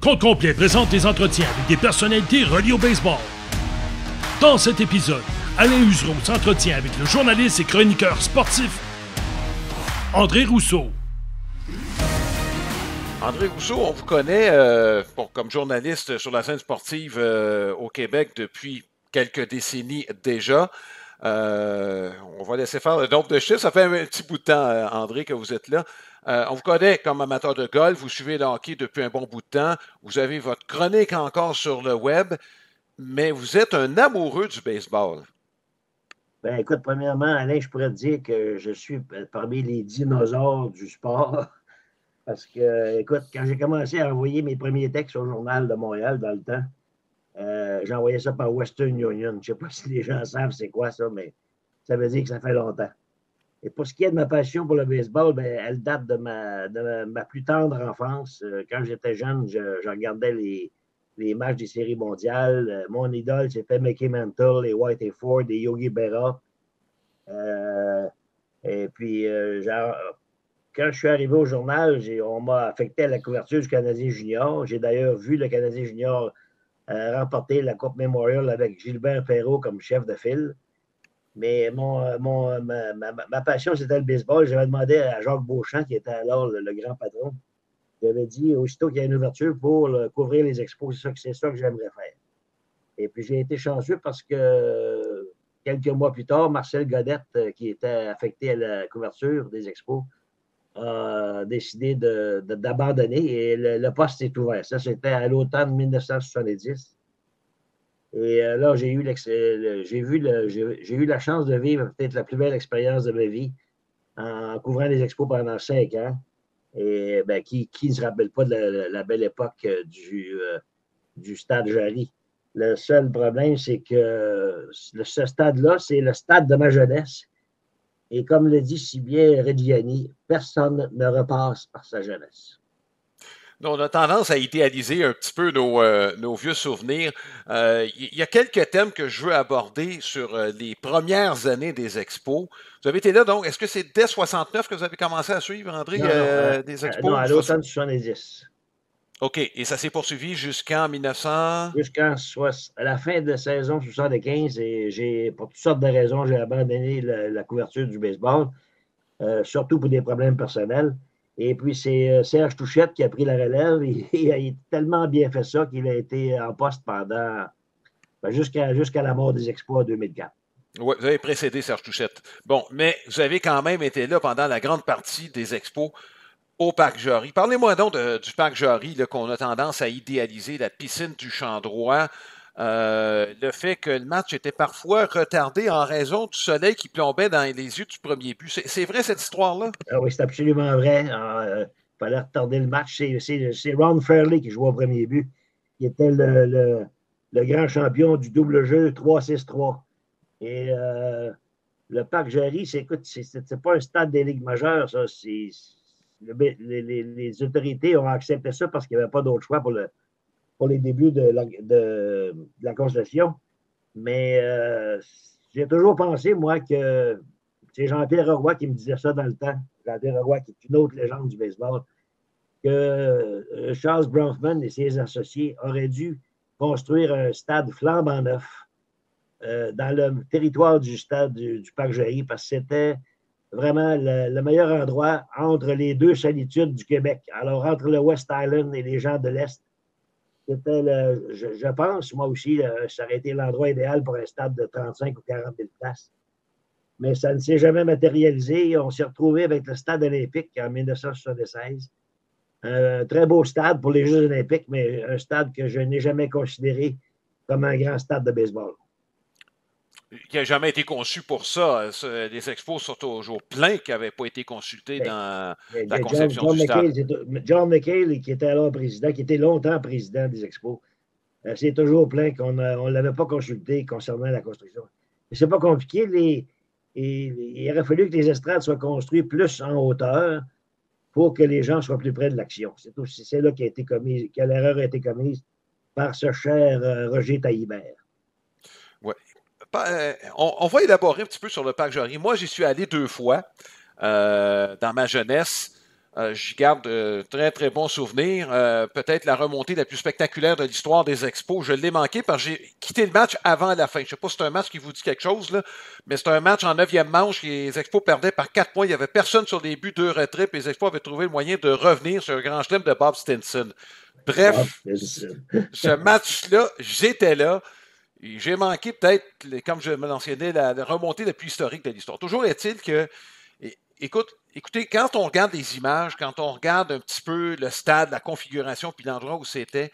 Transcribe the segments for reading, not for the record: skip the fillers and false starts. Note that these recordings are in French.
Compte complet présente des entretiens avec des personnalités reliées au baseball. Dans cet épisode, Alain Usereau s'entretient avec le journaliste et chroniqueur sportif André Rousseau. André Rousseau, on vous connaît comme journaliste sur la scène sportive au Québec depuis quelques décennies déjà. On va laisser faire le nombre de chiffres. Ça fait un petit bout de temps, André, que vous êtes là. On vous connaît comme amateur de golf. Vous suivez le hockey depuis un bon bout de temps. Vous avez votre chronique encore sur le web, mais vous êtes un amoureux du baseball. Ben, écoute, premièrement, Alain, je pourrais te dire que je suis parmi les dinosaures du sport. Parce que, écoute, quand j'ai commencé à envoyer mes premiers textes au Journal de Montréal dans le temps, j'envoyais ça par Western Union. Je ne sais pas si les gens savent c'est quoi ça, mais ça veut dire que ça fait longtemps. Et pour ce qui est de ma passion pour le baseball, ben, elle date de ma plus tendre enfance. Quand j'étais jeune, je regardais les matchs des séries mondiales. Mon idole, c'était Mickey Mantle, les White et Ford, les Yogi Berra. Et puis, quand je suis arrivé au journal, on m'a affecté à la couverture du Canadien Junior. J'ai d'ailleurs vu le Canadien Junior remporter la Coupe Memorial avec Gilbert Perrault comme chef de file. Mais ma passion, c'était le baseball. J'avais demandé à Jacques Beauchamp, qui était alors le grand patron, j'avais dit, aussitôt qu'il y a une ouverture pour couvrir les expos, c'est ça que j'aimerais faire. Et puis, j'ai été chanceux parce que quelques mois plus tard, Marcel Godette, qui était affecté à la couverture des expos, a décidé d'abandonner et le poste est ouvert. Ça, c'était à l'automne 1970. Et là, j'ai eu la chance de vivre peut-être la plus belle expérience de ma vie en couvrant les expos pendant 5 ans. Et ben, qui ne se rappelle pas de la belle époque du stade Jarry? Le seul problème, c'est que ce stade-là, c'est le stade de ma jeunesse. Et comme le dit si bien Reggiani, personne ne repasse par sa jeunesse. On a tendance à idéaliser un petit peu nos vieux souvenirs. Il y a quelques thèmes que je veux aborder sur les premières années des expos. Vous avez été là, donc, est-ce que c'est dès 69 que vous avez commencé à suivre, André, des expos? Non, à l'automne 70. OK, et ça s'est poursuivi jusqu'en 1900? Jusqu'à la fin de saison 75, et pour toutes sortes de raisons, j'ai abandonné la couverture du baseball, surtout pour des problèmes personnels. Et puis, c'est Serge Touchette qui a pris la relève. Il a tellement bien fait ça qu'il a été en poste pendant jusqu'à la mort des Expos en 2004. Oui, vous avez précédé Serge Touchette. Bon, mais vous avez quand même été là pendant la grande partie des expos au Parc Jarry. Parlez-moi donc du Parc Jarry, qu'on a tendance à idéaliser, la piscine du champ droit. Le fait que le match était parfois retardé en raison du soleil qui plombait dans les yeux du premier but. C'est vrai cette histoire-là? Ah oui, c'est absolument vrai. Il fallait retarder le match. C'est Ron Fairley qui jouait au premier but, qui était le grand champion du double jeu 3-6-3. Et le Parc Jarry, c'est pas un stade des ligues majeures, ça. Les autorités ont accepté ça parce qu'il n'y avait pas d'autre choix pour les débuts de la concession. Mais j'ai toujours pensé, moi, que c'est Jean-Pierre Roy qui me disait ça dans le temps. Jean-Pierre Roy, qui est une autre légende du baseball, que Charles Bronfman et ses associés auraient dû construire un stade flambant neuf dans le territoire du stade du Parc Jarry, parce que c'était vraiment le meilleur endroit entre les deux solitudes du Québec. Alors, entre le West Island et les gens de l'Est, c'était, je pense, moi aussi, ça aurait été l'endroit idéal pour un stade de 35 ou 40 000 places. Mais ça ne s'est jamais matérialisé. On s'est retrouvé avec le stade olympique en 1976. Un très beau stade pour les Jeux olympiques, mais un stade que je n'ai jamais considéré comme un grand stade de baseball. Qui n'a jamais été conçu pour ça. Les expos sont toujours pleins qui n'avaient pas été consultés dans la conception du stade. John McHale, qui était alors président, qui était longtemps président des expos, c'est toujours plein qu'on ne l'avait pas consulté concernant la construction. C'est pas compliqué. Il aurait fallu que les estrades soient construites plus en hauteur pour que les gens soient plus près de l'action. C'est là que l'erreur a été commise par ce cher Roger Taillibert. Oui. On va élaborer un petit peu sur le Parc Jarry. Moi, j'y suis allé 2 fois dans ma jeunesse. J'y garde très, très bons souvenirs. Peut-être la remontée la plus spectaculaire de l'histoire des Expos. Je l'ai manqué parce que j'ai quitté le match avant la fin. Je ne sais pas si c'est un match qui vous dit quelque chose, là, mais c'est un match en 9e manche. Les Expos perdaient par 4 points. Il n'y avait personne sur les buts, 2 retraits. Puis les Expos avaient trouvé le moyen de revenir sur un grand chelem de Bob Stinson. Bref, ce match-là, j'étais là. J'ai manqué peut-être, comme je me mentionnais, la remontée la plus historique de l'histoire. Toujours est-il que, écoutez, quand on regarde les images, quand on regarde un petit peu le stade, la configuration, puis l'endroit où c'était,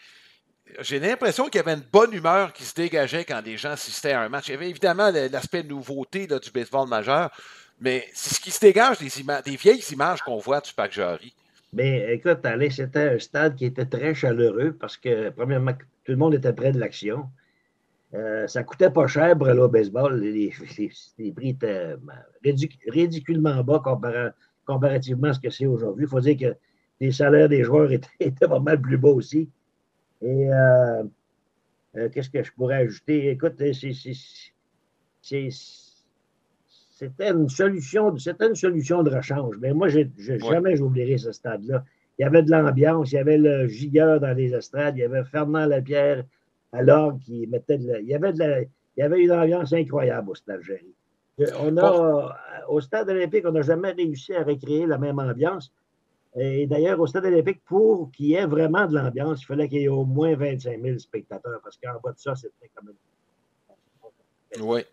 j'ai l'impression qu'il y avait une bonne humeur qui se dégageait quand les gens assistaient à un match. Il y avait évidemment l'aspect nouveauté là, du baseball majeur, mais c'est ce qui se dégage des vieilles images qu'on voit du Parc Jarry. Mais écoute, Alain, c'était un stade qui était très chaleureux parce que, premièrement, tout le monde était près de l'action. Ça coûtait pas cher pour aller au baseball. Les prix étaient ridiculement bas comparativement à ce que c'est aujourd'hui. Il faut dire que les salaires des joueurs étaient pas mal plus bas aussi. Et qu'est-ce que je pourrais ajouter? Écoute, c'était une solution de rechange. Mais moi, jamais j'oublierai ce stade-là. Il y avait de l'ambiance, il y avait le Gigueur dans les estrades, il y avait Fernand Lapierre à l'orgue qui mettait il y avait une ambiance incroyable au Stade Jarry. Au Stade olympique, on n'a jamais réussi à recréer la même ambiance. Et d'ailleurs, au Stade olympique, pour qu'il y ait vraiment de l'ambiance, il fallait qu'il y ait au moins 25 000 spectateurs, parce qu'en bas de ça, c'était quand même... Oui.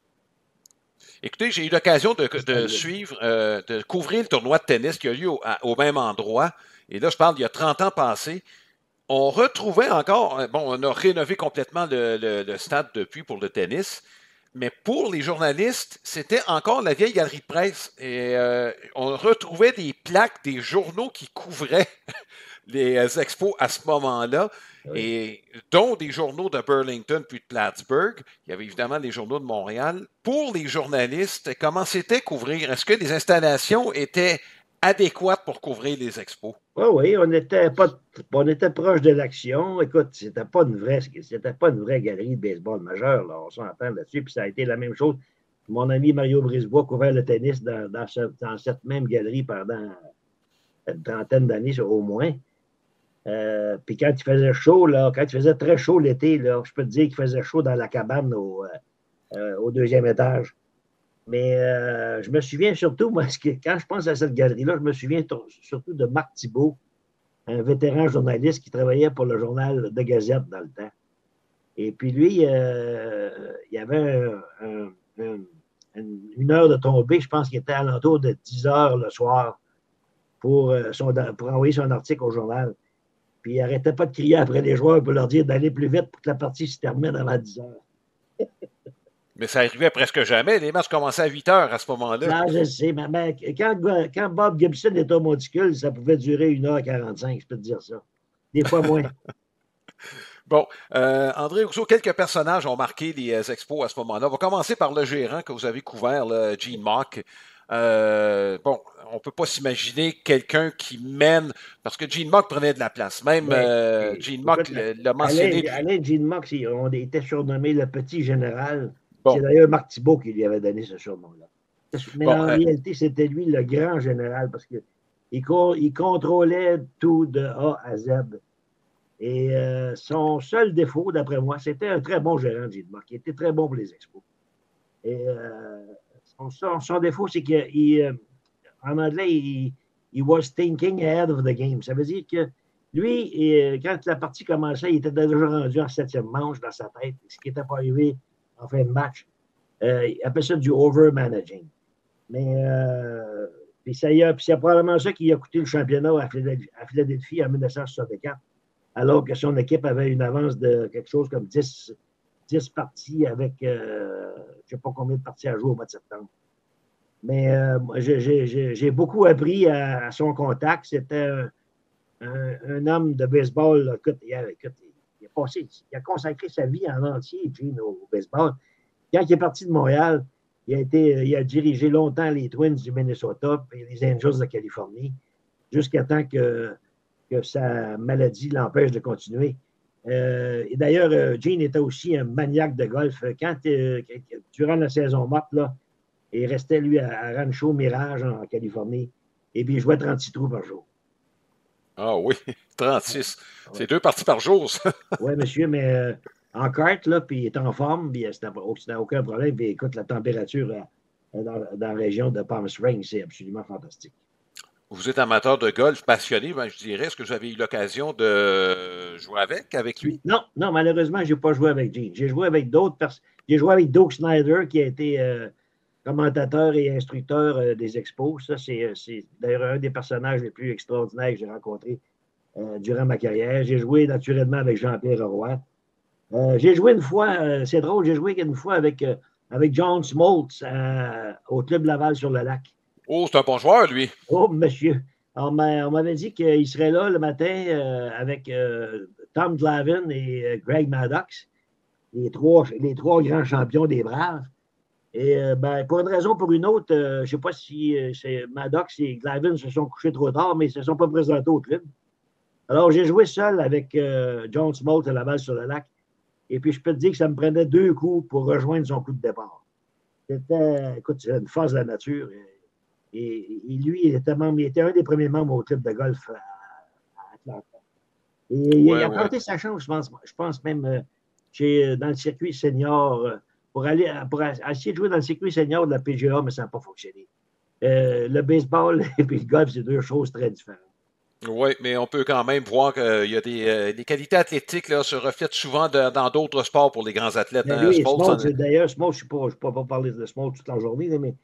Écoutez, j'ai eu l'occasion de suivre, de couvrir le tournoi de tennis qui a lieu au même endroit. Et là, je parle d'il y a 30 ans passés. On retrouvait encore, on a rénové complètement le stade depuis pour le tennis, mais pour les journalistes, c'était encore la vieille galerie de presse. Et on retrouvait des plaques, des journaux qui couvraient les expos à ce moment-là, oui. Et dont des journaux de Burlington puis de Plattsburgh. Il y avait évidemment des journaux de Montréal. Pour les journalistes, comment c'était couvrir? Est-ce que les installations étaient adéquates pour couvrir les expos? Oui, on était proche de l'action. Écoute, c'était pas une vraie galerie de baseball majeure, là, on s'entend là-dessus. Puis ça a été la même chose. Mon ami Mario Brisebois couvrait le tennis dans cette même galerie pendant une trentaine d'années au moins. Puis quand il faisait chaud, là, quand il faisait très chaud l'été, là, je peux te dire qu'il faisait chaud dans la cabane au 2e étage. Mais je me souviens surtout, moi, quand je pense à cette galerie-là, je me souviens surtout de Marc Thibault, un vétéran journaliste qui travaillait pour le journal de Gazette dans le temps. Et puis lui, il y avait une heure de tombée, je pense qu'il était alentour de 10 heures le soir pour envoyer son article au journal. Puis il n'arrêtait pas de crier après les joueurs pour leur dire d'aller plus vite pour que la partie se termine avant 10 heures. Mais ça arrivait presque jamais. Les matchs commençaient à 8 heures à ce moment-là. Non, je sais, mais quand Bob Gibson était au monticule, ça pouvait durer 1h45, je peux te dire ça. Des fois moins. Bon, André Rousseau, quelques personnages ont marqué les expos à ce moment-là. On va commencer par le gérant que vous avez couvert, là, Gene Mauch. On ne peut pas s'imaginer quelqu'un qui mène, parce que Gene Mauch prenait de la place. Même Gene Mauch l'a mentionné. Alain Gene Mauch, on était surnommé le petit général. Bon. C'est d'ailleurs Marc Thibault qui lui avait donné ce surnom-là. Mais en réalité, c'était lui le grand général parce qu'il contrôlait tout de A à Z. Et son seul défaut, d'après moi, c'était un très bon gérant, Gene Mauch, qui était très bon pour les expos. Et son défaut, c'est qu'en anglais, il was thinking ahead of the game. Ça veut dire que lui, quand la partie commençait, il était déjà rendu en 7e manche dans sa tête, ce qui n'était pas arrivé en fin de match. Il appelle ça du over-managing. Mais c'est probablement ça qui a coûté le championnat à Philadelphie en 1964, alors que son équipe avait une avance de quelque chose comme 10 parties avec je ne sais pas combien de parties à jouer au mois de septembre. Mais j'ai beaucoup appris à son contact. C'était un homme de baseball. Écoute, il a consacré sa vie en entier, Gene, au baseball. Quand il est parti de Montréal, il a dirigé longtemps les Twins du Minnesota et les Angels de Californie, jusqu'à temps que sa maladie l'empêche de continuer. Et d'ailleurs, Gene était aussi un maniaque de golf. Durant la saison morte, là, il restait, lui, à Rancho Mirage, en Californie, et puis il jouait 36 trous par jour. Ah oui, 36. C'est 2 parties par jour, ça. Oui, monsieur, mais en kart, là, puis il est en forme, puis c'était aucun problème. Puis écoute, la température dans la région de Palm Springs, c'est absolument fantastique. Vous êtes amateur de golf, passionné, ben, je dirais. Est-ce que vous avez eu l'occasion de jouer avec lui? Non, non, malheureusement, je n'ai pas joué avec Gene. J'ai joué avec d'autres personnes. J'ai joué avec Doug Snyder, qui a été commentateur et instructeur des expos. Ça, c'est d'ailleurs un des personnages les plus extraordinaires que j'ai rencontrés durant ma carrière. J'ai joué naturellement avec Jean-Pierre Roy. J'ai joué une fois, c'est drôle, j'ai joué une fois avec John Smoltz au Club Laval sur le lac. Oh, c'est un bon joueur, lui. Oh, monsieur. On m'avait dit qu'il serait là le matin avec Tom Glavine et Greg Maddox, les trois grands champions des Braves. Et ben, pour une raison ou pour une autre, je ne sais pas si Maddox et Glavine se sont couchés trop tard, mais ils ne se sont pas présentés au club. Alors, j'ai joué seul avec John Smoltz à Laval sur le lac. Et puis, je peux te dire que ça me prenait 2 coups pour rejoindre son coup de départ. Écoute, c'est une phase de la nature. Et lui, il était un des premiers membres au club de golf à Atlanta. Et il a tenté sa chance, je pense même dans le circuit senior, pour essayer de jouer dans le circuit senior de la PGA, mais ça n'a pas fonctionné. Le baseball et puis le golf, c'est 2 choses très différentes. Oui, mais on peut quand même voir qu'il y a les qualités athlétiques là, se reflètent souvent dans d'autres sports pour les grands athlètes. Lui, d'ailleurs, Smoltz, je ne peux pas parler de Smoltz toute la journée, mais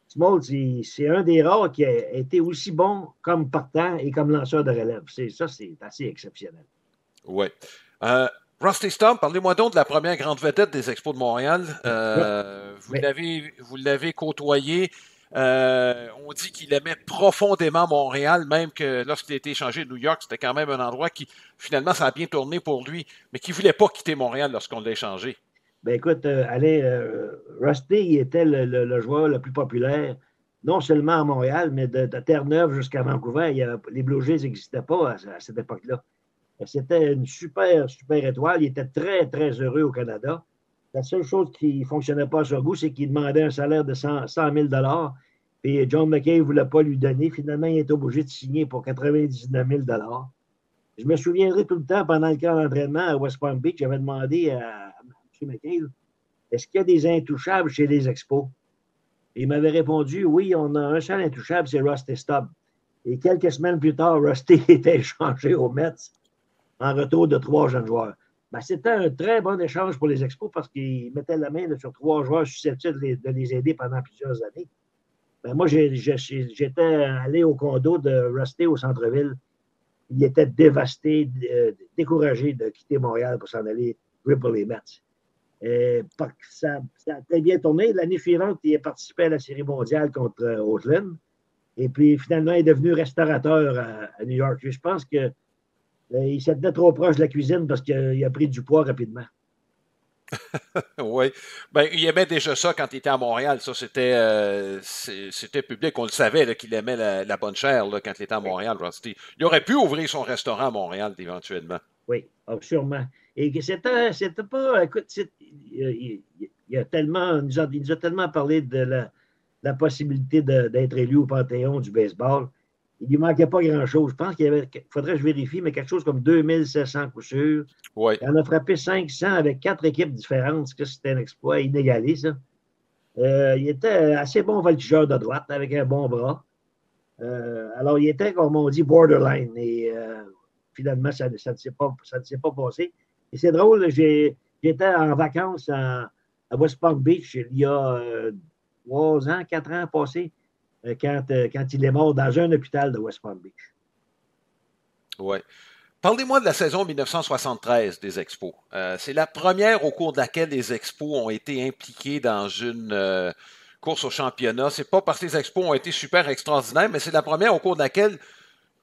Smoltz, c'est un des rares qui a été aussi bon comme partant et comme lanceur de relève. Ça, c'est assez exceptionnel. Oui. Rusty Staub, parlez-moi donc de la première grande vedette des Expos de Montréal. Vous l'avez côtoyé. On dit qu'il aimait profondément Montréal, même que lorsqu'il a été échangé de New York, c'était quand même un endroit qui, finalement, ça a bien tourné pour lui, mais qui ne voulait pas quitter Montréal lorsqu'on l'a échangé. Ben écoute, Rusty, il était le joueur le plus populaire, non seulement à Montréal, mais de Terre-Neuve jusqu'à Vancouver. Les Blue Jays n'existaient pas à cette époque-là. C'était une super, super étoile. Il était très, très heureux au Canada. La seule chose qui ne fonctionnait pas à son goût, c'est qu'il demandait un salaire de 100 000 et John McKay ne voulait pas lui donner. Finalement, il est obligé de signer pour 99 000 Je me souviendrai tout le temps, pendant le camp d'entraînement à West Palm Beach, j'avais demandé à M. McKay, est-ce qu'il y a des intouchables chez les Expos? Et il m'avait répondu, oui, on a un seul intouchable, c'est Rusty Staub. Et quelques semaines plus tard, Rusty était échangé aux Mets en retour de 3 jeunes joueurs. Ben, c'était un très bon échange pour les Expos parce qu'ils mettaient la main sur 3 joueurs susceptibles de les aider pendant plusieurs années. Ben, moi, j'étais allé au condo de Rusty au centre-ville. Il était dévasté, découragé de quitter Montréal pour s'en aller jouer pour les Mets. Ça a très bien tourné. L'année suivante, il a participé à la Série mondiale contre Oakland. Et puis, finalement, il est devenu restaurateur à New York. Je pense que il s'était trop proche de la cuisine parce qu'il a pris du poids rapidement. Oui. Ben, il aimait déjà ça quand il était à Montréal. Ça, c'était public. On le savait là, qu'il aimait la bonne chair là, quand il était à Montréal, Rusty. Il aurait pu ouvrir son restaurant à Montréal éventuellement. Oui, sûrement. Et c'était pas. Écoute, il a tellement, il nous a tellement parlé de la possibilité d'être élu au Panthéon du baseball. Il lui manquait pas grand-chose. Je pense qu'il faudrait que je vérifie, mais quelque chose comme 2700 coups sûrs. Oui. Il en a frappé 500 avec 4 équipes différentes. C'était un exploit inégalé, ça. Il était assez bon voltigeur de droite avec un bon bras. Alors, il était, comme on dit, borderline. Et finalement, ça ne s'est pas passé. Et c'est drôle, j'étais en vacances à West Palm Beach il y a 3 ans, 4 ans passés. Quand il est mort dans un hôpital de West Palm Beach. Oui. Parlez-moi de la saison 1973 des Expos. C'est la première au cours de laquelle les Expos ont été impliqués dans une course au championnat. C'est pas parce que les Expos ont été super extraordinaires, mais c'est la première au cours de laquelle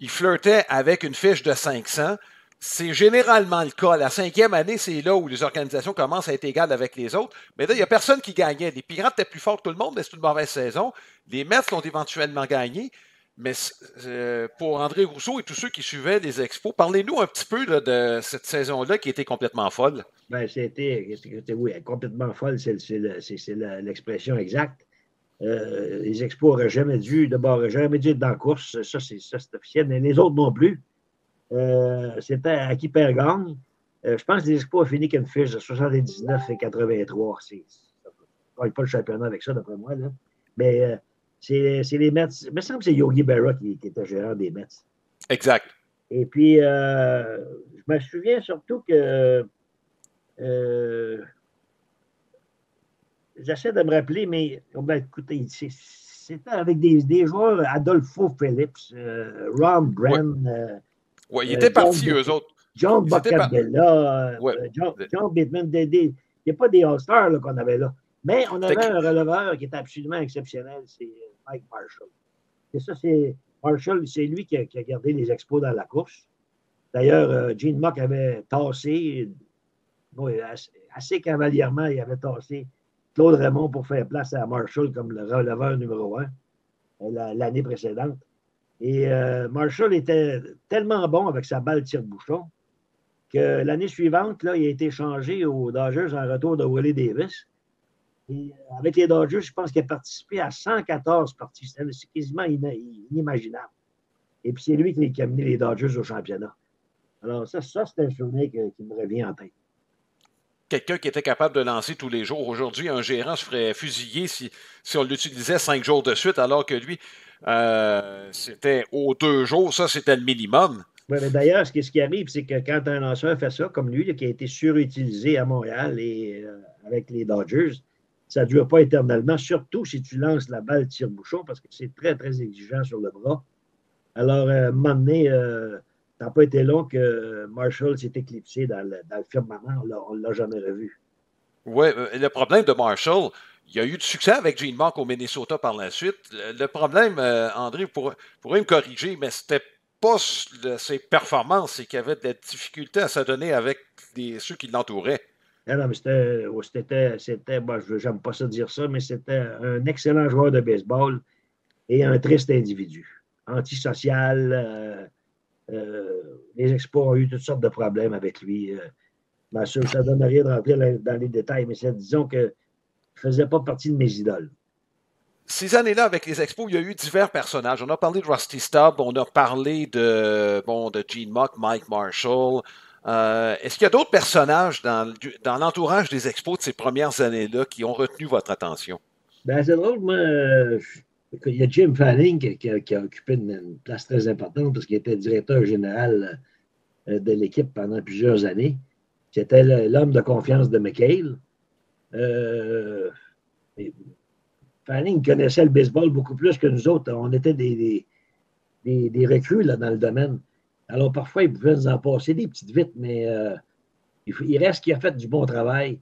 ils flirtaient avec une fiche de 500. C'est généralement le cas. La 5e année, c'est là où les organisations commencent à être égales avec les autres. Mais là, il n'y a personne qui gagnait. Les Pirates étaient plus forts que tout le monde, mais c'est une mauvaise saison. Les Mets l'ont éventuellement gagné. Mais pour André Rousseau et tous ceux qui suivaient les Expos, parlez-nous un petit peu là, de cette saison-là qui était complètement folle. Ben, oui, complètement folle, c'est l'expression exacte. Les Expos n'auraient jamais dû être dans la course. Ça, c'est officiel. Mais les autres non plus. C'était à qui perd gagne. Je pense que les Expos ont fini qu'une fiche de 79 et 83. On ne pas le championnat avec ça, d'après moi. Là. Mais c'est les Mets. Il me semble que c'est Yogi Berra qui était gérant des Mets. Exact. Et puis, je me souviens surtout que j'essaie de me rappeler, mais écoutez, c'était avec des joueurs, Adolfo Phillips, Ron Brenn, ouais, ils étaient partis, eux autres. John Boccabella, John Bateman. Il n'y a pas des All-Stars qu'on avait là. Mais on avait un releveur qui était absolument exceptionnel, c'est Mike Marshall. Et ça, Marshall, c'est lui qui a gardé les Expos dans la course. D'ailleurs, Gene Muck avait tassé, assez cavalièrement, il avait tassé Claude Raymond pour faire place à Marshall comme le releveur numéro 1 l'année précédente. Et Marshall était tellement bon avec sa balle tire-bouchon que l'année suivante, là, il a été changé aux Dodgers en retour de Willie Davis. Et avec les Dodgers, je pense qu'il a participé à 114 parties. C'est quasiment inimaginable. Et puis, c'est lui qui a mené les Dodgers au championnat. Alors, ça c'est un souvenir qui me revient en tête. Quelqu'un qui était capable de lancer tous les jours. Aujourd'hui, un gérant se ferait fusiller si on l'utilisait 5 jours de suite, alors que lui, c'était aux 2 jours. Ça, c'était le minimum. Oui, mais d'ailleurs, ce qui arrive, c'est que quand un lanceur fait ça, comme lui, là, qui a été surutilisé à Montréal et avec les Dodgers, ça ne dure pas éternellement, surtout si tu lances la balle tire-bouchon, parce que c'est très, très exigeant sur le bras. Alors, à un moment donné, ça n'a pas été long que Marshall s'est éclipsé dans le firmament. On ne l'a jamais revu. Oui, le problème de Marshall, il y a eu du succès avec Gene Muck au Minnesota par la suite. Le problème, André, pourrait me corriger, mais c'était pas ses performances, c'est qu'il y avait de la difficulté à s'adonner avec ceux qui l'entouraient. Non, mais c'était bon, j'aime pas ça dire ça, mais c'était un excellent joueur de baseball et un triste individu. Antisocial. Les Expos ont eu toutes sortes de problèmes avec lui. Bien sûr, ça ne donne rien de rentrer dans les détails, mais disons qu'il ne faisait pas partie de mes idoles. Ces années-là, avec les Expos, il y a eu divers personnages. On a parlé de Rusty Stubb, on a parlé de Gene Muck, Mike Marshall. Est-ce qu'il y a d'autres personnages dans l'entourage des Expos de ces premières années-là qui ont retenu votre attention? Ben, c'est drôle, moi, il y a Jim Fanning qui a occupé une place très importante parce qu'il était directeur général de l'équipe pendant plusieurs années. C'était l'homme de confiance de McHale. Fanning connaissait le baseball beaucoup plus que nous autres. On était des recrues là, dans le domaine. Alors, parfois, il pouvait nous en passer des petites vites, mais il reste qu'il a fait du bon travail.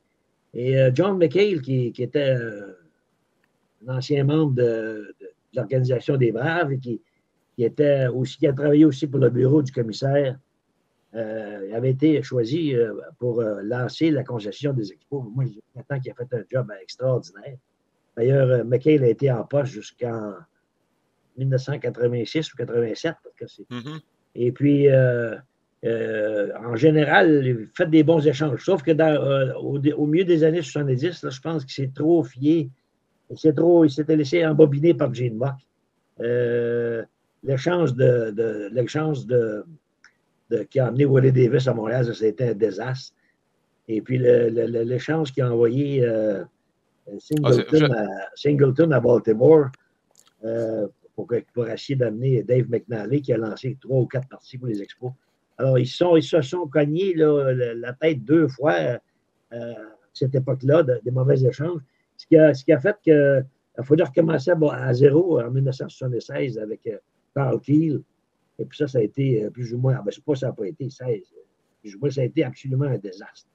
Et John McHale, qui était un ancien membre de l'Organisation des Braves et qui a travaillé aussi pour le bureau du commissaire, avait été choisi pour lancer la concession des Expos. Moi, j'attends qu'il a fait un job extraordinaire. D'ailleurs, McHale a été en poste jusqu'en 1986 ou 87. Et puis, en général, il fait des bons échanges. Sauf que au milieu des années 70, là, je pense qu'il s'est trop fié. Il s'était laissé embobiner par Gene Muck. L'échange qui a amené Willie Davis à Montréal, ça, c'était un désastre. Et puis, l'échange qui a envoyé Singleton à Baltimore pour essayer d'amener Dave McNally qui a lancé 3 ou 4 parties pour les Expos. Alors, ils se sont cognés là, la tête 2 fois à cette époque-là, des mauvais échanges. Ce qui a fait qu'il a fallu recommencer à zéro en 1976 avec Carl Keel. Et puis ça a été plus ou moins, c'est pas ça n'a pas été 16. Plus ou moins, ça a été absolument un désastre.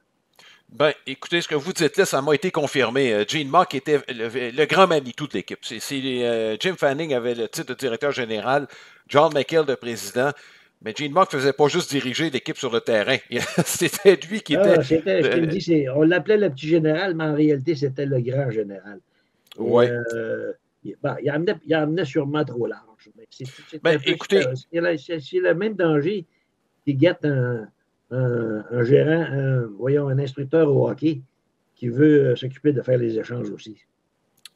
Ben, écoutez, ce que vous dites là, ça m'a été confirmé. Gene Muck était le grand Manitou de l'équipe. Jim Fanning avait le titre de directeur général, John McHale de président, mais Gene Muck ne faisait pas juste diriger l'équipe sur le terrain. C'était lui qui était... Je te dis, on l'appelait le petit général, mais en réalité, c'était le grand général. Oui. Il amenait sûrement trop large. Écoutez... C'est le même danger qui guette un gérant, un instructeur au hockey qui veut s'occuper de faire les échanges aussi.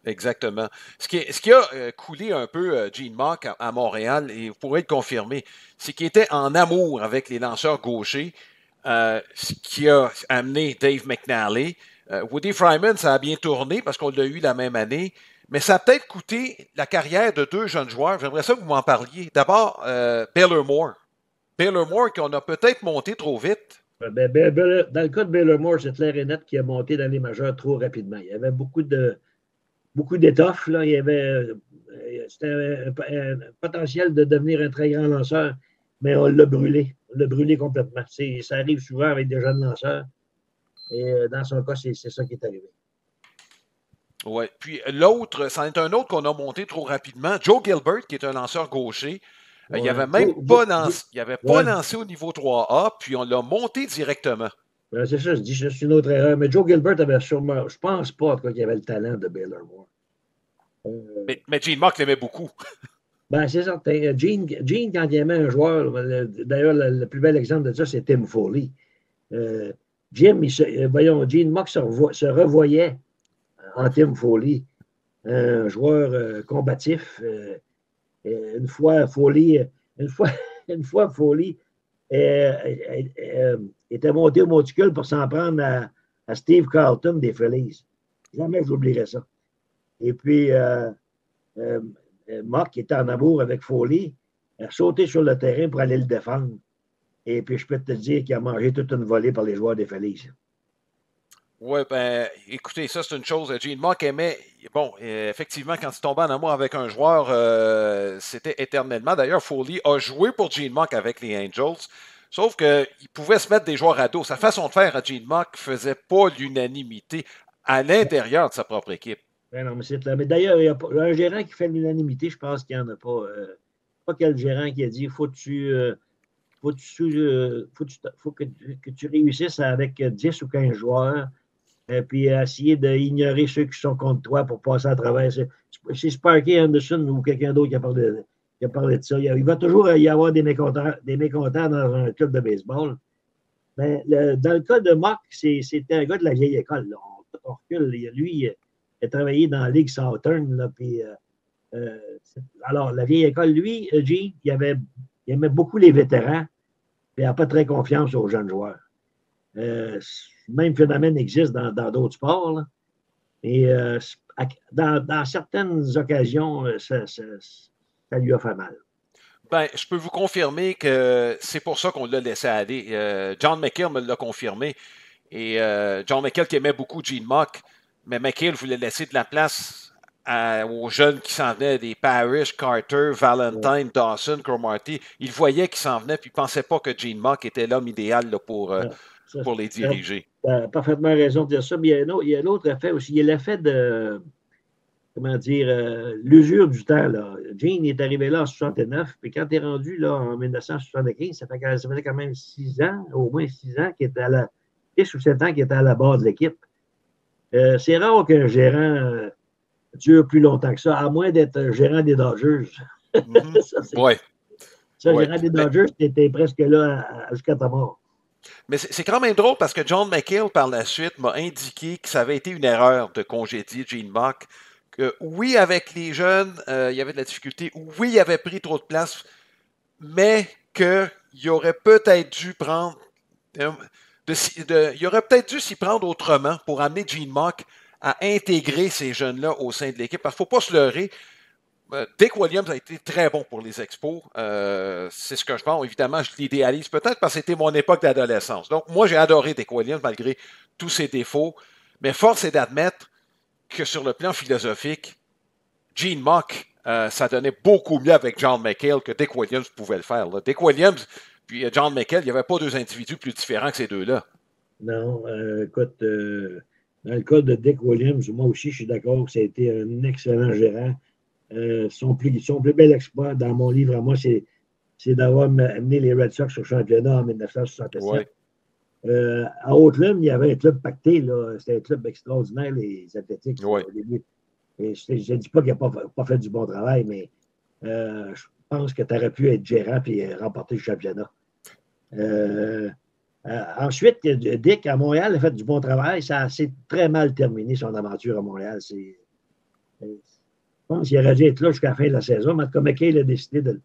Exactement. Ce qui a coulé un peu Gene Mauch à Montréal, et vous pourrez le confirmer, c'est qu'il était en amour avec les lanceurs gauchers, ce qui a amené Dave McNally. Woody Fryman, ça a bien tourné parce qu'on l'a eu la même année, mais ça a peut-être coûté la carrière de deux jeunes joueurs. J'aimerais ça que vous m'en parliez. D'abord, Baylor Moore. Baylor Moore qu'on a peut-être monté trop vite. Dans le cas de Baylor Moore, c'est clair et net qu'il a monté dans les majeurs trop rapidement. Il y avait beaucoup d'étoffes. Là. Il y avait c'était un potentiel de devenir un très grand lanceur, mais on l'a brûlé. On l'a brûlé complètement. Ça arrive souvent avec des jeunes lanceurs. Et dans son cas, c'est ça qui est arrivé. Oui. Puis l'autre, c'en est un autre qu'on a monté trop rapidement. Joe Gilbert, qui est un lanceur gaucher. Ouais. Il n'avait même pas lancé au niveau 3A, puis on l'a monté directement. C'est ça, je dis, c'est une autre erreur. Mais Joe Gilbert avait sûrement, je pense pas en tout cas, qu'il avait le talent de Baylor Moore. Mais Gene Mauch l'aimait beaucoup. C'est certain. Gene, quand il aimait un joueur, d'ailleurs, le plus bel exemple de ça, c'est Tim Foley. Gene Mauch se revoyait en Tim Foley, un joueur combatif. Une fois, Foley était monté au monticule pour s'en prendre à Steve Carlton des Phillies. Jamais je n'oublierai ça. Et puis, Mauch, qui était en amour avec Foley, a sauté sur le terrain pour aller le défendre. Et puis, je peux te dire qu'il a mangé toute une volée par les joueurs des Phillies. Oui, ben, écoutez, ça, c'est une chose. Gene Mauch aimait. Bon, effectivement, quand il tombait en amour avec un joueur, c'était éternellement. D'ailleurs, Foley a joué pour Gene Mauch avec les Angels. Sauf qu'il pouvait se mettre des joueurs à dos. Sa façon de faire à Gene Mauch ne faisait pas l'unanimité à l'intérieur de sa propre équipe. Non, mais c'est clair. Mais d'ailleurs, il y a un gérant qui fait l'unanimité, je pense qu'il n'y en a pas. Pas quel gérant qui a dit faut que tu réussisses avec 10 ou 15 joueurs, puis essayer d'ignorer ceux qui sont contre toi pour passer à travers. C'est Sparky Anderson ou quelqu'un d'autre qui a parlé de ça. Il va toujours y avoir des mécontents dans un club de baseball. Mais dans le cas de Mauch, c'était un gars de la vieille école. On recule. Lui, il a travaillé dans la Ligue Southern. Là, puis, alors, la vieille école, lui, Gene, il aimait beaucoup les vétérans, puis il n'a pas très confiance aux jeunes joueurs. Même phénomène existe dans d'autres sports. Là. Et dans certaines occasions, ça lui a fait mal. Ben, je peux vous confirmer que c'est pour ça qu'on l'a laissé aller. John McHale me l'a confirmé. Et John McHale qui aimait beaucoup Gene Mauch, mais McHale voulait laisser de la place aux jeunes qui s'en venaient, des Parrish, Carter, Valentine, Dawson, Cromartie. Il voyait qu'ils s'en venaient, puis il ne pensait pas que Gene Mauch était l'homme idéal là, pour les diriger. Tu as parfaitement raison de dire ça. Mais il y a l'autre effet aussi. Il y a l'effet de, comment dire, l'usure du temps. Là. Gene est arrivé là en 69, puis quand tu es rendu là en 1975, ça faisait quand même 6 ans, au moins 6 ans, 6 ou 7 ans qu'il était à la base de l'équipe. C'est rare qu'un gérant dure plus longtemps que ça, à moins d'être gérant des Dodgers. Oui. Gérant des Dodgers, tu étais presque là jusqu'à ta mort. Mais c'est quand même drôle parce que John McHale, par la suite, m'a indiqué que ça avait été une erreur de congédier Gene Mauch. Que oui, avec les jeunes, il y avait de la difficulté. Oui, il avait pris trop de place, mais qu'il aurait peut-être dû prendre. Il aurait peut-être dû s'y prendre autrement pour amener Gene Mauch à intégrer ces jeunes-là au sein de l'équipe. Parce qu'il ne faut pas se leurrer. Dick Williams a été très bon pour les Expos. C'est ce que je pense. Évidemment, je l'idéalise peut-être parce que c'était mon époque d'adolescence. Donc, moi, j'ai adoré Dick Williams malgré tous ses défauts. Mais force est d'admettre que sur le plan philosophique, Gene Mauch, ça donnait beaucoup mieux avec John McHale que Dick Williams pouvait le faire. Là. Dick Williams puis John McHale, il n'y avait pas deux individus plus différents que ces deux-là. Non, écoute, dans le cas de Dick Williams, moi aussi, je suis d'accord que ça a été un excellent gérant. Son plus bel exploit dans mon livre à moi, c'est d'avoir amené les Red Sox au championnat en 1967. Ouais. À Oakland, il y avait un club pacté. C'était un club extraordinaire, les Athlétiques. Ouais. Au début. Et je ne dis pas qu'il n'a pas fait du bon travail, mais je pense que tu aurais pu être gérant et remporter le championnat. Ensuite, Dick, à Montréal, a fait du bon travail. Ça s'est très mal terminé, son aventure à Montréal. Je pense qu'il aurait dû être là jusqu'à la fin de la saison, mais comme McHale a décidé de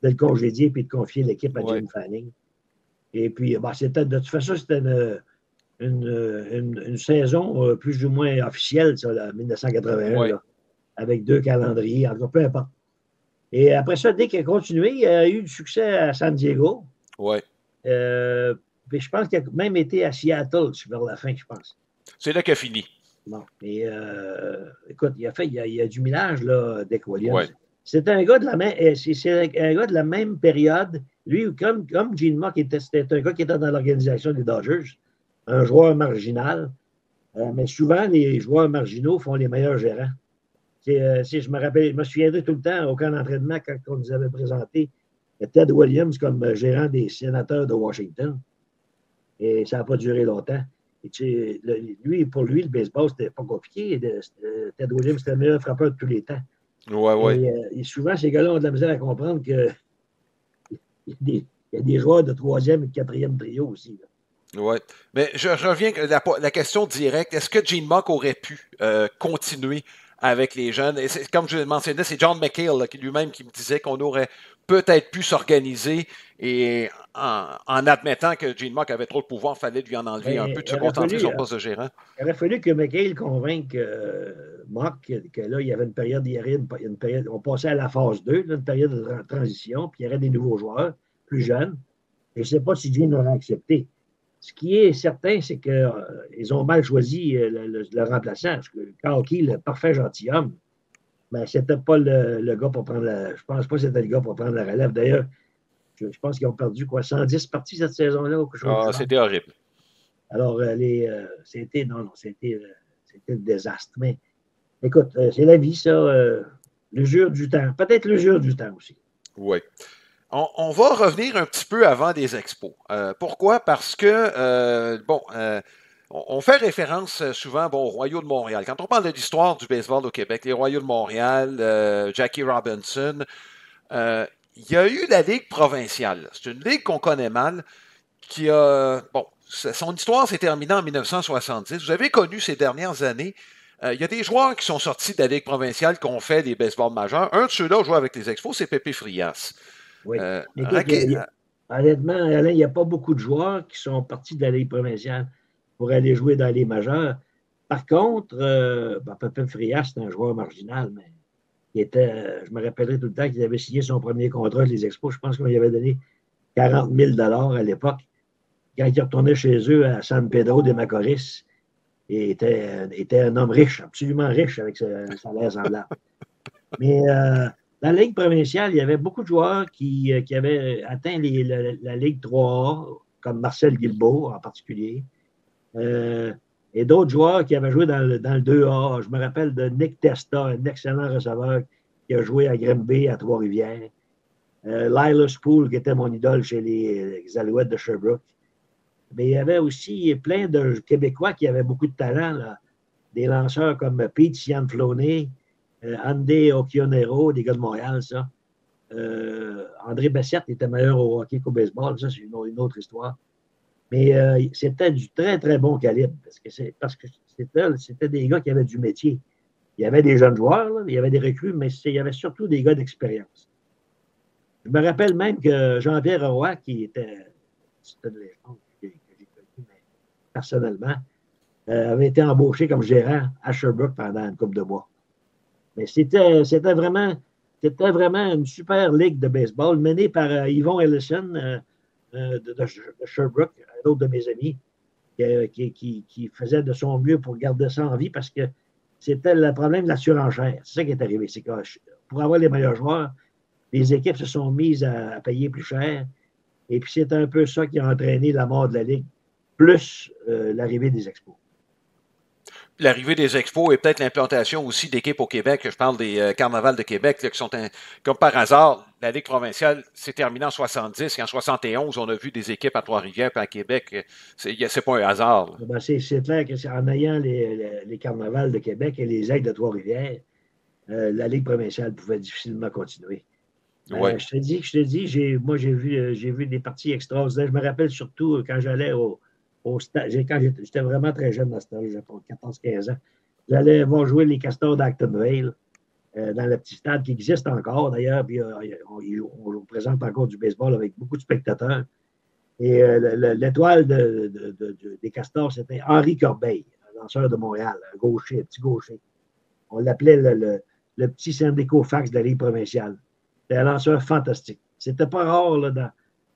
le congédier et de confier l'équipe à Jim Fanning. Et puis, de toute façon, c'était une saison plus ou moins officielle, ça, là, 1981, là, avec 2 calendriers, en tout cas, peu importe. Et après ça, dès qu'il a continué, il a eu du succès à San Diego. Oui. Puis je pense qu'il a même été à Seattle vers la fin, je pense. C'est là qu'il a fini. Bon. Et écoute, il y a du millage, là, Dick Williams. Ouais. C'est un gars de la même période. Lui, comme Gene Mock, c'était un gars qui était dans l'organisation des Dodgers, un joueur marginal. Mais souvent, les joueurs marginaux font les meilleurs gérants. Je me souviendrai tout le temps au camp d'entraînement quand on nous avait présenté Ted Williams comme gérant des sénateurs de Washington. Et ça n'a pas duré longtemps. Et pour lui, le baseball, c'était pas compliqué. Ted Williams, c'était le meilleur frappeur de tous les temps. Oui. Et souvent, ces gars-là ont de la misère à comprendre qu'il y a des joueurs de 3e et de 4e trio aussi. Oui. Mais je reviens à la question directe. Est-ce que Gene Mock aurait pu continuer avec les jeunes? Et comme je le mentionnais, c'est John McHale là, lui-même qui me disait qu'on aurait peut-être pu s'organiser et en admettant que Gene Mock avait trop de pouvoir, il fallait lui en enlever un peu, de se concentrer sur son poste de gérant. Il aurait fallu que McHale convainque Mock que là, il y avait une période, on passait à la phase 2, là, une période de transition, puis il y aurait des nouveaux joueurs, plus jeunes. Et je ne sais pas si Gene aurait accepté. Ce qui est certain, c'est qu'ils ont mal choisi le remplaçant. Carl Key, le parfait gentilhomme, mais c'était pas le gars pour prendre je pense pas que c'était le gars pour prendre la relève. D'ailleurs, je pense qu'ils ont perdu 110 parties cette saison-là. C'était horrible. Alors, c'était le désastre. Mais écoute, c'est la vie, ça. L'usure du temps. Peut-être l'usure du temps aussi. Oui. On va revenir un petit peu avant des expos. Pourquoi? Parce que, on fait référence souvent aux Royaux de Montréal. Quand on parle de l'histoire du baseball au Québec, les Royaux de Montréal, Jackie Robinson, il y a eu la Ligue provinciale. C'est une ligue qu'on connaît mal, qui a... son histoire s'est terminée en 1970. Vous avez connu ces dernières années. Il y a des joueurs qui sont sortis de la Ligue provinciale qui ont fait des baseballs majeurs. Un de ceux-là joue avec les Expos, c'est Pépé Frias. Oui. Honnêtement, Alain, il n'y a pas beaucoup de joueurs qui sont partis de la Ligue provinciale pour aller jouer dans les majeurs. Par contre, Pépé Frias, c'est un joueur marginal, mais je me rappellerai tout le temps qu'il avait signé son premier contrat avec les Expos. Je pense qu'on lui avait donné 40 000 à l'époque. Quand il retournait chez eux à San Pedro de Macorís, il était un homme riche, absolument riche avec un salaire semblable. Mais dans la Ligue provinciale, il y avait beaucoup de joueurs qui avaient atteint la Ligue 3A, comme Marcel Guilbeault en particulier, et d'autres joueurs qui avaient joué dans le 2A. Je me rappelle de Nick Testa, un excellent receveur qui a joué à Grimby, à Trois-Rivières. Lila Spool, qui était mon idole chez les Alouettes de Sherbrooke. Mais il y avait aussi plein de Québécois qui avaient beaucoup de talent, là. Des lanceurs comme Pete Cianflone, Andy Okionero, des gars de Montréal, ça. André Bessette était meilleur au hockey qu'au baseball. Ça, c'est une autre histoire. Mais c'était du très, très bon calibre parce que c'était des gars qui avaient du métier. Il y avait des jeunes joueurs, là, il y avait des recrues, mais il y avait surtout des gars d'expérience. Je me rappelle même que Jean-Pierre Roy, c'était une légende que j'ai connu personnellement, avait été embauché comme gérant à Sherbrooke pendant une couple de mois. Mais c'était vraiment une super ligue de baseball menée par Yvon Ellison de Sherbrooke, un autre de mes amis, qui faisait de son mieux pour garder ça en vie parce que c'était le problème de la surenchère. C'est ça qui est arrivé. C'est que pour avoir les meilleurs joueurs, les équipes se sont mises à payer plus cher. Et puis c'est un peu ça qui a entraîné la mort de la Ligue, plus l'arrivée des Expos. L'arrivée des Expos et peut-être l'implantation aussi d'équipes au Québec. Je parle des Carnavals de Québec, là, qui sont comme par hasard, la Ligue provinciale s'est terminée en 70 et en 71, on a vu des équipes à Trois-Rivières et à Québec. C'est pas un hasard. Ben c'est clair qu'en ayant les Carnavals de Québec et les Aigles de Trois-Rivières, la Ligue provinciale pouvait difficilement continuer. Ouais. Je te dis, moi j'ai vu des parties extraordinaires. Je me rappelle surtout quand j'allais au stade, quand j'étais vraiment très jeune dans ce stade, j'avais 14-15 ans. J'allais voir jouer les Castors d'Actonville dans le petit stade qui existe encore d'ailleurs. Puis on présente encore du baseball avec beaucoup de spectateurs. Et l'étoile des Castors, c'était Henri Corbeil, un lanceur de Montréal, un gaucher, un petit gaucher. On l'appelait le petit syndicat fax de la Ligue provinciale. C'était un lanceur fantastique. C'était pas rare là,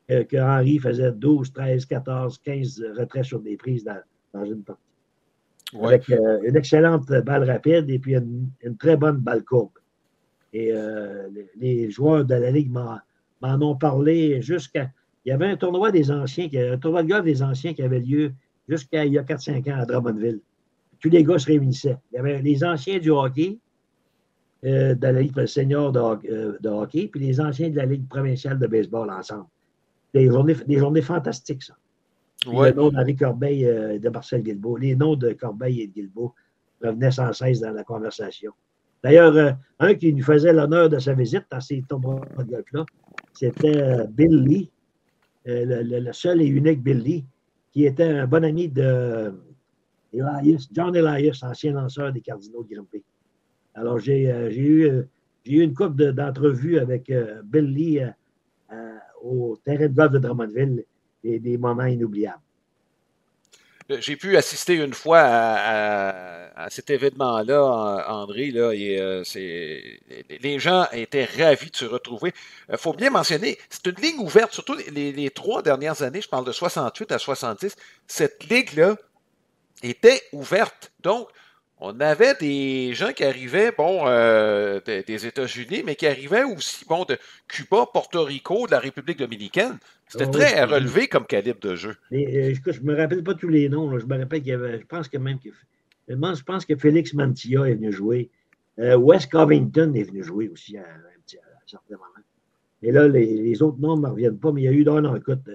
que Henri faisait 12, 13, 14, 15 retraits sur des prises dans une partie. Ouais. Avec une excellente balle rapide et puis une très bonne balle courbe. Et les joueurs de la Ligue m'en ont parlé jusqu'à... Il y avait un tournoi des anciens, un tournoi de golf des anciens qui avait lieu jusqu'à il y a 4-5 ans à Drummondville. Tous les gars se réunissaient. Il y avait les anciens du hockey, de la Ligue senior de hockey, puis les anciens de la Ligue provinciale de baseball ensemble. Des journées fantastiques, ça. Ouais. Le nom d'Henri Corbeil et de Marcel Guilbeault. Les noms de Corbeil et de Guilbeault revenaient sans cesse dans la conversation. D'ailleurs, un qui nous faisait l'honneur de sa visite dans ces tournois de golf-là, c'était Bill Lee, le seul et unique Bill Lee, qui était un bon ami de John Elias, ancien lanceur des Cardinaux de Grimby. Alors, j'ai eu une couple d'entrevues avec Bill Lee au terrain de golf de Drummondville et des moments inoubliables. J'ai pu assister une fois à cet événement-là, André, là, et les gens étaient ravis de se retrouver. Il faut bien mentionner, c'est une ligue ouverte, surtout les 3 dernières années, je parle de 68 à 70, cette ligue-là était ouverte. Donc, on avait des gens qui arrivaient, des États-Unis, mais qui arrivaient aussi, de Cuba, Porto Rico, de la République dominicaine. C'était très relevé comme calibre de jeu. Écoute, je ne me rappelle pas tous les noms. Là. Je me rappelle qu'il y avait, je pense que Félix Mantilla est venu jouer. Wes Covington est venu jouer aussi à un certain moment. Et là, les autres noms ne me reviennent pas, mais il y a eu, écoute,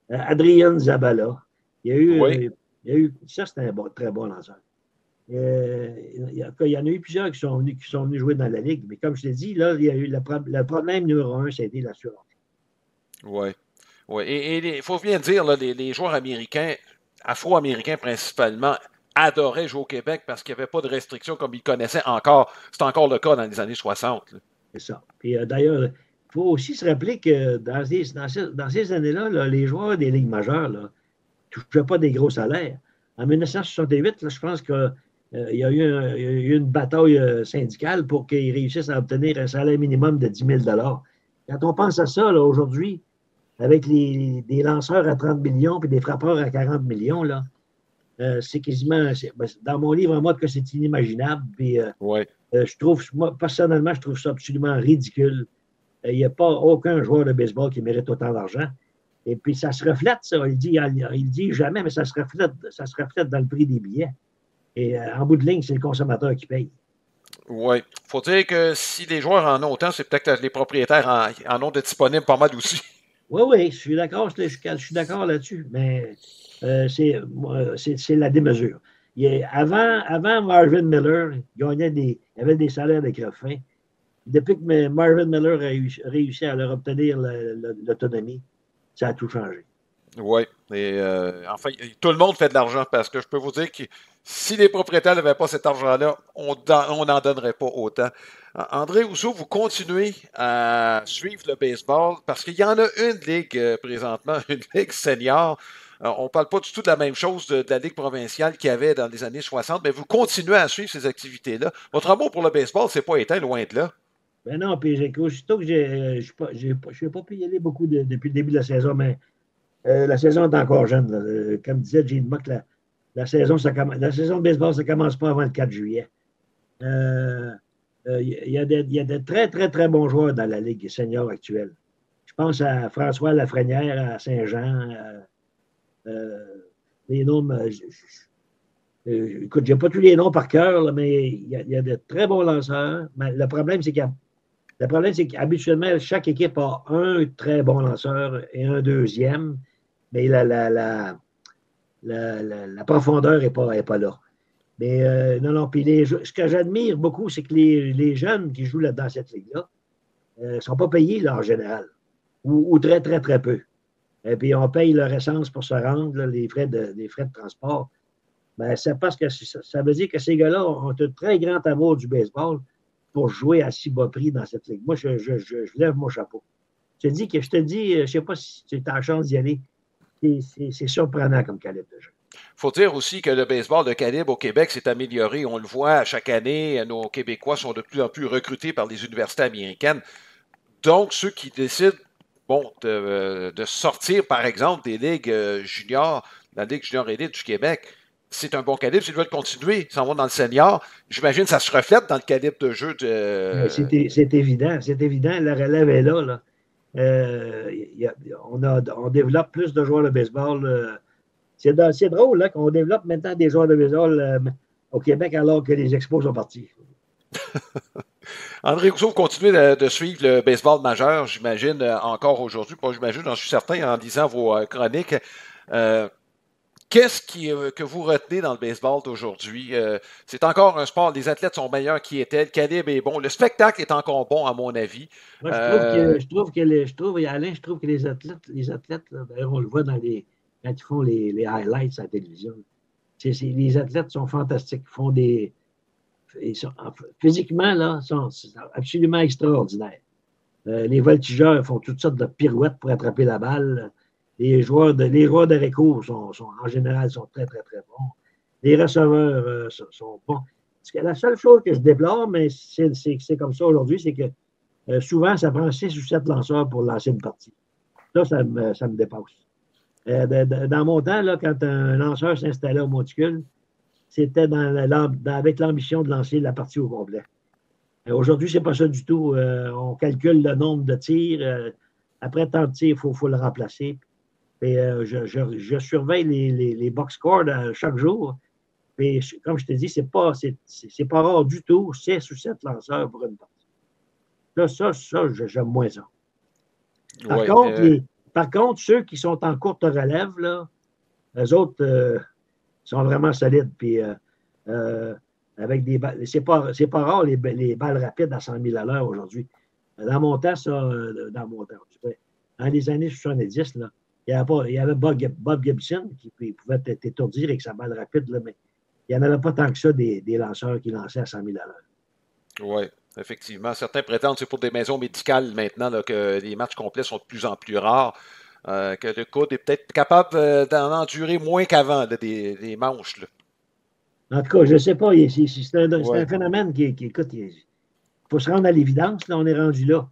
Adrian Zabala. Il y a eu, ça c'était un très bon lanceur. Il y en a eu plusieurs qui sont venus jouer dans la Ligue, mais comme je t'ai dit, là, il y a eu le problème numéro 1, c'était l'assurance. Oui. Oui, et il faut bien dire, là, les joueurs américains, afro-américains principalement, adoraient jouer au Québec parce qu'il n'y avait pas de restrictions comme ils connaissaient encore. C'est encore le cas dans les années 60. Là. C'est ça. Puis d'ailleurs, il faut aussi se rappeler que dans ces années-là, là, les joueurs des ligues majeures ne touchaient pas des gros salaires. En 1968, là, je pense qu'il y a eu une bataille syndicale pour qu'ils réussissent à obtenir un salaire minimum de 10 000 $. Quand on pense à ça, là, aujourd'hui, avec des lanceurs à 30 millions et des frappeurs à 40 millions, là, c'est quasiment... dans mon livre, moi, que c'est inimaginable. Puis, personnellement, je trouve ça absolument ridicule. Il n'y a pas aucun joueur de baseball qui mérite autant d'argent. Et puis, ça se reflète, ça. Il dit jamais, mais ça se reflète dans le prix des billets. Et en bout de ligne, c'est le consommateur qui paye. Oui. Il faut dire que si les joueurs en ont autant, c'est peut-être que les propriétaires en ont de disponibles pas mal aussi. Oui, je suis d'accord. Je suis d'accord là-dessus. Mais c'est la démesure. Avant Marvin Miller, il y avait des salaires de crevefin. Depuis que Marvin Miller a réussi à leur obtenir l'autonomie, ça a tout changé. Oui. Et enfin, tout le monde fait de l'argent parce que je peux vous dire que si les propriétaires n'avaient pas cet argent-là, on n'en donnerait pas autant. André Housseau, vous continuez à suivre le baseball parce qu'il y en a une ligue présentement, une ligue senior. On ne parle pas du tout de la même chose de la ligue provinciale qu'il y avait dans les années 60, mais vous continuez à suivre ces activités-là. Votre amour pour le baseball, c'est pas éteint, loin de là. Ben non, puis aussitôt que je ne vais pas pu y aller beaucoup depuis le début de la saison, mais la saison est encore jeune. Là. Comme disait Gene Muck, la saison de baseball, ça ne commence pas avant le 4 juillet. Il y a de très, très, très bons joueurs dans la Ligue senior actuelle. Je pense à François Lafrenière, à Saint-Jean. Les noms, écoute, je n'ai pas tous les noms par cœur, là, mais il y a de très bons lanceurs. Mais le problème, c'est qu'habituellement, chaque équipe a un très bon lanceur et un deuxième, mais la profondeur n'est pas là. Mais non, puis ce que j'admire beaucoup, c'est que les jeunes qui jouent dans cette ligue-là ne sont pas payés là, en général, ou très, très, très peu. Et puis on paye leur essence pour se rendre, là, les frais de transport. Ben, c'est parce que ça veut dire que ces gars-là ont un très grand amour du baseball pour jouer à si bas prix dans cette ligue. Moi, je lève mon chapeau. Je te dis, je ne sais pas si tu as la chance d'y aller. C'est surprenant comme calibre de jeu. Il faut dire aussi que le baseball de calibre au Québec s'est amélioré. On le voit à chaque année. Nos Québécois sont de plus en plus recrutés par les universités américaines. Donc, ceux qui décident de sortir, par exemple, des ligues juniors, la Ligue junior élite du Québec, c'est un bon calibre. S'ils veulent continuer, s'en vont dans le senior, j'imagine que ça se reflète dans le calibre de jeu. C'est évident. C'est évident. La relève est là. On développe plus de joueurs de baseball. C'est drôle là, qu'on développe maintenant des joueurs de baseball au Québec alors que les expos sont partis. André Rousseau, vous continuez de suivre le baseball majeur, j'imagine, encore aujourd'hui. Pas j'imagine, j'en suis certain en lisant vos chroniques. Qu'est-ce que vous retenez dans le baseball d'aujourd'hui? C'est encore un sport, les athlètes sont meilleurs qu'ils étaient, le calibre est bon, le spectacle est encore bon, à mon avis. Moi, je trouve que les athlètes là, d'ailleurs, on le voit quand ils font les highlights à la télévision. Les athlètes sont fantastiques, physiquement, là, sont absolument extraordinaires. Les voltigeurs font toutes sortes de pirouettes pour attraper la balle. Les joueurs de récours en général sont très, très, très bons. Les receveurs sont bons. La seule chose que je déplore, mais c'est comme ça aujourd'hui, c'est que souvent, ça prend 6 ou 7 lanceurs pour lancer une partie. Ça me dépasse. Dans mon temps, là, quand un lanceur s'installait au monticule, c'était avec l'ambition de lancer la partie au complet. Aujourd'hui, ce n'est pas ça du tout. On calcule le nombre de tirs. Après tant de tirs, il faut le remplacer. Et, je surveille les box scores chaque jour. Et comme je te dis, c'est pas rare du tout, 6 ou 7 lanceurs pour une partie. Ça, j'aime moins ça. Par contre, ceux qui sont en courte relève, là, eux autres sont vraiment solides. Puis, avec des balles, c'est pas rare les balles rapides à 100 000 à l'heure aujourd'hui. Dans mon temps, dans les années 70, là, il y avait Bob Gibson qui pouvait t'étourdir avec sa balle rapide, là, mais il n'y en avait pas tant que ça des lanceurs qui lançaient à 100 000 à l'heure. Oui, effectivement. Certains prétendent que c'est pour des maisons médicales maintenant là, que les matchs complets sont de plus en plus rares, que le coude est peut-être capable d'en endurer moins qu'avant, des manches. Là. En tout cas, je ne sais pas. C'est un phénomène écoute, il faut se rendre à l'évidence. Là, on est rendu là.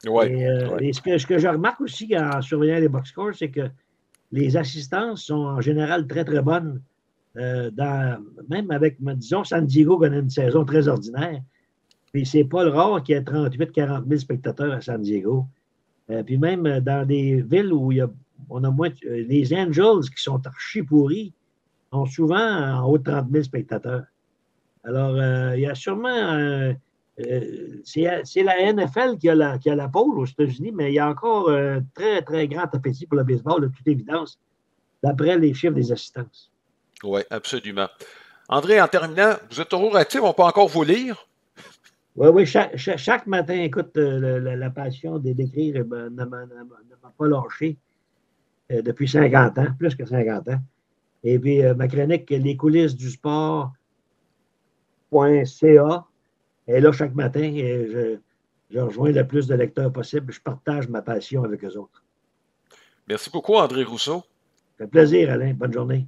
Et ce que je remarque aussi en surveillant les box scores, c'est que les assistances sont en général très, très bonnes. Même avec, disons, San Diego connaît une saison très ordinaire. Puis c'est pas le rare qu'il y ait 38-40 000 spectateurs à San Diego. Puis même dans des villes où on a moins. Les Angels qui sont archi pourris ont souvent en haut de 30 000 spectateurs. Alors, il y a sûrement. C'est la NFL qui a la pôle aux États-Unis, mais il y a encore un très, très grand appétit pour le baseball, de toute évidence, d'après les chiffres des assistances. Oui, absolument. André, en terminant, vous êtes toujours actif, on peut encore vous lire? Oui, chaque matin, écoute, la passion d'écrire ne m'a pas lâché depuis 50 ans, plus que 50 ans. Et puis, ma chronique, les coulisses du sport.ca, est là chaque matin et je rejoins le plus de lecteurs possible. Je partage ma passion avec eux autres. Merci beaucoup, André Rousseau. Ça fait plaisir, Alain. Bonne journée.